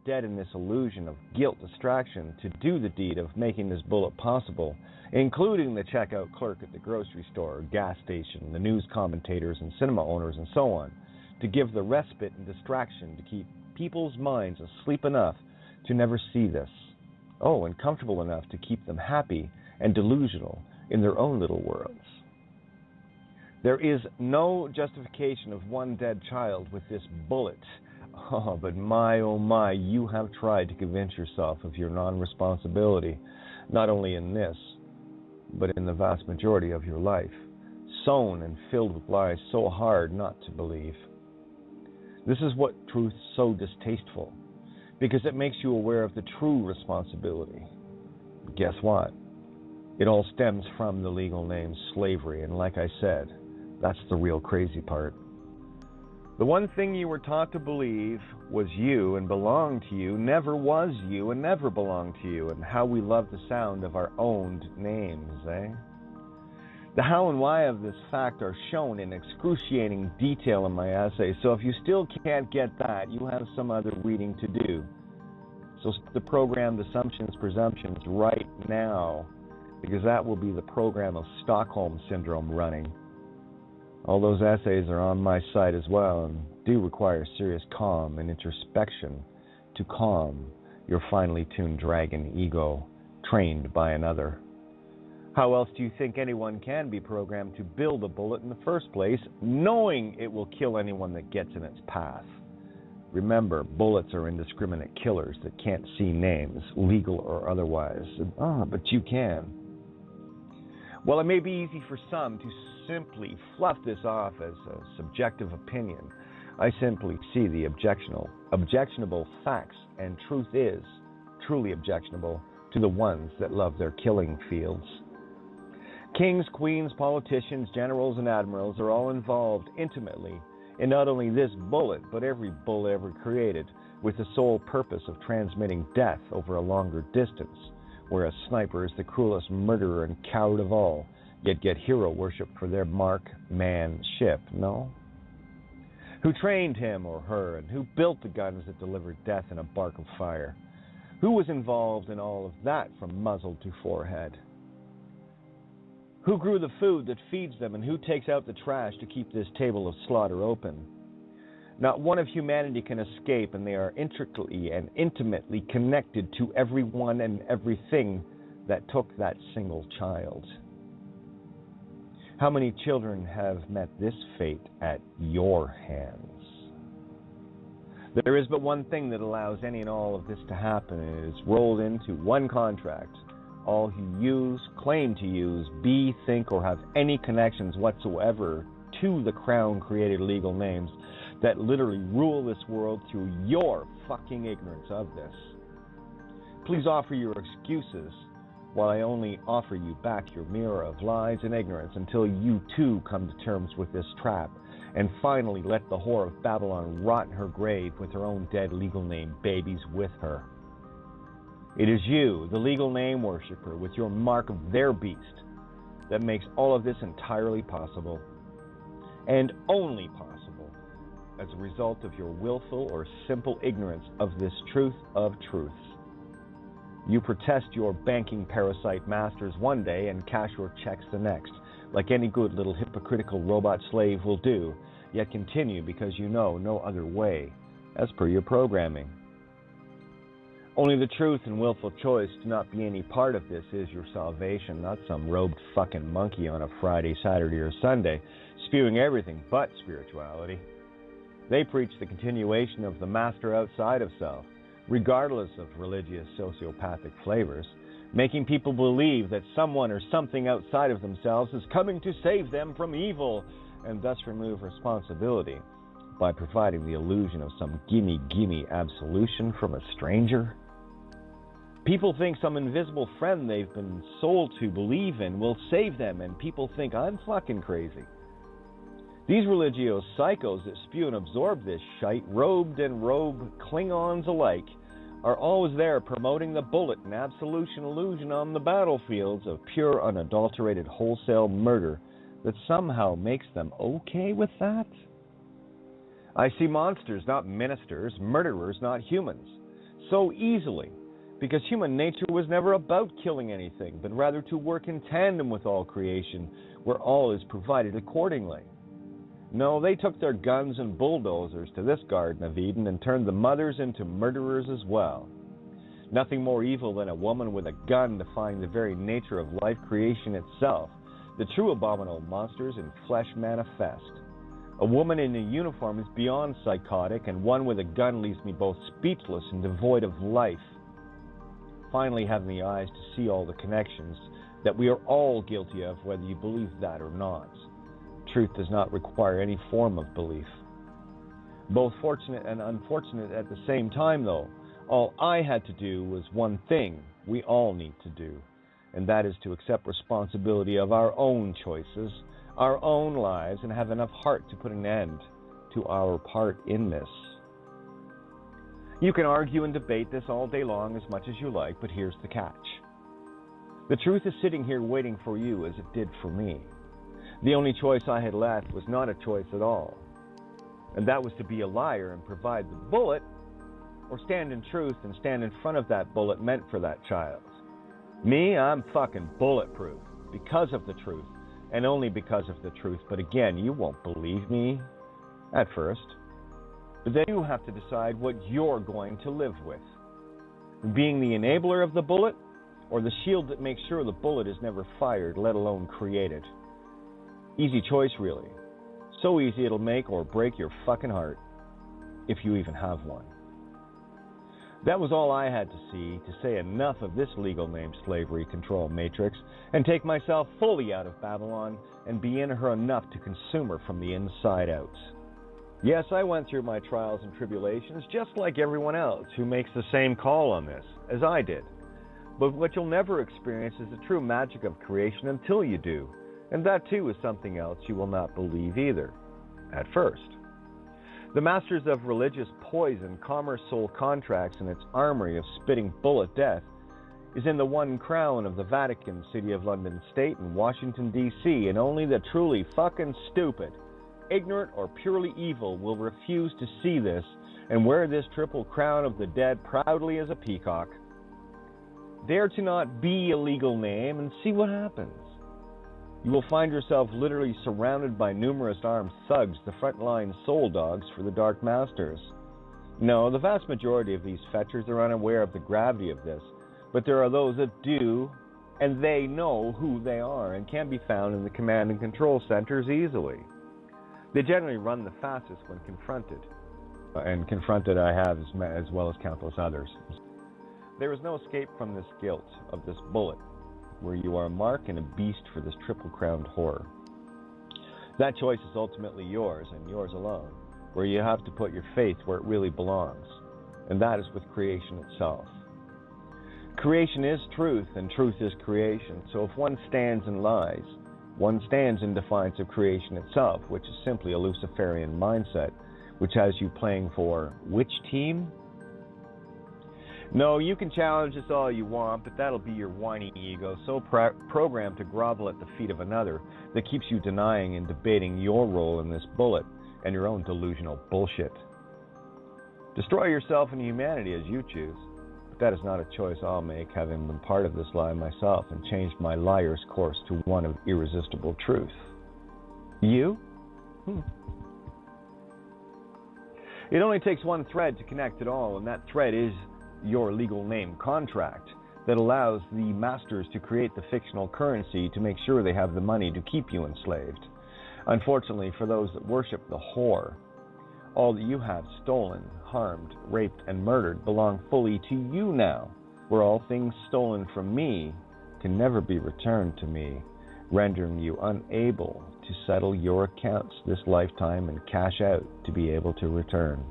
dead in this illusion of guilt distraction to do the deed of making this bullet possible, including the checkout clerk at the grocery store, gas station, the news commentators and cinema owners and so on, to give the respite and distraction to keep people's minds asleep enough to never see this. Oh, and comfortable enough to keep them happy and delusional in their own little worlds. There is no justification of one dead child with this bullet. Oh, but my, oh my, you have tried to convince yourself of your non-responsibility, not only in this, but in the vast majority of your life, sown and filled with lies so hard not to believe. This is what truth's so distasteful, because it makes you aware of the true responsibility. Guess what? It all stems from the legal name slavery, and like I said, that's the real crazy part. The one thing you were taught to believe was you and belonged to you never was you and never belonged to you, and how we love the sound of our owned names, eh? The how and why of this fact are shown in excruciating detail in my essay, so if you still can't get that, you have some other reading to do. So start the programmed assumptions, presumptions right now, because that will be the program of Stockholm Syndrome running. All those essays are on my site as well and do require serious calm and introspection to calm your finely tuned dragon ego trained by another. How else do you think anyone can be programmed to build a bullet in the first place, knowing it will kill anyone that gets in its path? Remember, bullets are indiscriminate killers that can't see names, legal or otherwise. But you can. Well, it may be easy for some to simply fluff this off as a subjective opinion. I simply see the objectionable facts, and truth is truly objectionable to the ones that love their killing fields. Kings, queens, politicians, generals, and admirals are all involved intimately in not only this bullet, but every bullet ever created, with the sole purpose of transmitting death over a longer distance, where a sniper is the cruelest murderer and coward of all, yet get hero worship for their marksmanship, no? Who trained him or her, and who built the guns that delivered death in a bark of fire? Who was involved in all of that from muzzle to forehead? Who grew the food that feeds them, and who takes out the trash to keep this table of slaughter open? Not one of humanity can escape, and they are intricately and intimately connected to everyone and everything that took that single child. How many children have met this fate at your hands? There is but one thing that allows any and all of this to happen, and it is rolled into one contract. All who use, claim to use, be, think, or have any connections whatsoever to the Crown-created legal names that literally rule this world through your fucking ignorance of this. Please offer your excuses while I only offer you back your mirror of lies and ignorance until you too come to terms with this trap and finally let the whore of Babylon rot in her grave with her own dead legal name babies with her. It is you, the legal name worshiper, with your mark of their beast, that makes all of this entirely possible, and only possible as a result of your willful or simple ignorance of this truth of truths. You protest your banking parasite masters one day and cash your checks the next, like any good little hypocritical robot slave will do, yet continue because you know no other way, as per your programming. Only the truth and willful choice to not be any part of this is your salvation, not some robed fucking monkey on a Friday, Saturday, or Sunday, spewing everything but spirituality. They preach the continuation of the master outside of self, regardless of religious sociopathic flavors, making people believe that someone or something outside of themselves is coming to save them from evil, and thus remove responsibility by providing the illusion of some gimme absolution from a stranger. People think some invisible friend they've been sold to believe in will save them, and people think I'm fucking crazy. These religious psychos that spew and absorb this shite, robed and robe Klingons alike, are always there promoting the bullet and absolution illusion on the battlefields of pure, unadulterated, wholesale murder that somehow makes them okay with that. I see monsters, not ministers, murderers, not humans, so easily, because human nature was never about killing anything, but rather to work in tandem with all creation, where all is provided accordingly. No, they took their guns and bulldozers to this Garden of Eden and turned the mothers into murderers as well. Nothing more evil than a woman with a gun defying the very nature of life creation itself. The true abominable monsters in flesh manifest. A woman in a uniform is beyond psychotic, and one with a gun leaves me both speechless and devoid of life. Finally, having the eyes to see all the connections that we are all guilty of, whether you believe that or not. Truth does not require any form of belief. Both fortunate and unfortunate at the same time, though. All I had to do was one thing we all need to do, and that is to accept responsibility of our own choices, our own lives, and have enough heart to put an end to our part in this. You can argue and debate this all day long as much as you like, but here's the catch. The truth is sitting here waiting for you as it did for me. The only choice I had left was not a choice at all, and that was to be a liar and provide the bullet, or stand in truth and stand in front of that bullet meant for that child. Me, I'm fucking bulletproof because of the truth, and only because of the truth. But again, you won't believe me at first. But then you have to decide what you're going to live with. Being the enabler of the bullet, or the shield that makes sure the bullet is never fired, let alone created. Easy choice, really. So easy it'll make or break your fucking heart, if you even have one. That was all I had to say enough of this legal name slavery control matrix, and take myself fully out of Babylon and be in her enough to consume her from the inside out. Yes, I went through my trials and tribulations just like everyone else who makes the same call on this, as I did. But what you'll never experience is the true magic of creation until you do, and that too is something else you will not believe either, at first. The masters of religious poison, commerce soul contracts, and its armory of spitting bullet death is in the one crown of the Vatican, City of London State, and Washington, D.C., and only the truly fucking stupid, ignorant, or purely evil will refuse to see this and wear this triple crown of the dead proudly as a peacock. Dare to not be a legal name and see what happens. You will find yourself literally surrounded by numerous armed thugs, the frontline soul dogs for the Dark Masters. No, the vast majority of these fetchers are unaware of the gravity of this, but there are those that do, and they know who they are and can be found in the command and control centers easily. They generally run the fastest when confronted, and confronted I have as well as countless others. There is no escape from this guilt of this bullet, where you are a mark and a beast for this triple-crowned horror. That choice is ultimately yours, and yours alone, where you have to put your faith where it really belongs, and that is with creation itself. Creation is truth, and truth is creation, so if one stands in lies, one stands in defiance of creation itself, which is simply a Luciferian mindset, which has you playing for which team? No, you can challenge us all you want, but that'll be your whiny ego, so programmed to grovel at the feet of another, that keeps you denying and debating your role in this bullet and your own delusional bullshit. Destroy yourself and humanity as you choose, but that is not a choice I'll make, having been part of this lie myself and changed my liar's course to one of irresistible truth. You? It only takes one thread to connect it all, and that thread is your legal name contract that allows the masters to create the fictional currency to make sure they have the money to keep you enslaved. Unfortunately, for those that worship the whore, all that you have stolen, harmed, raped, and murdered belong fully to you now, where all things stolen from me can never be returned to me, rendering you unable to settle your accounts this lifetime and cash out to be able to return.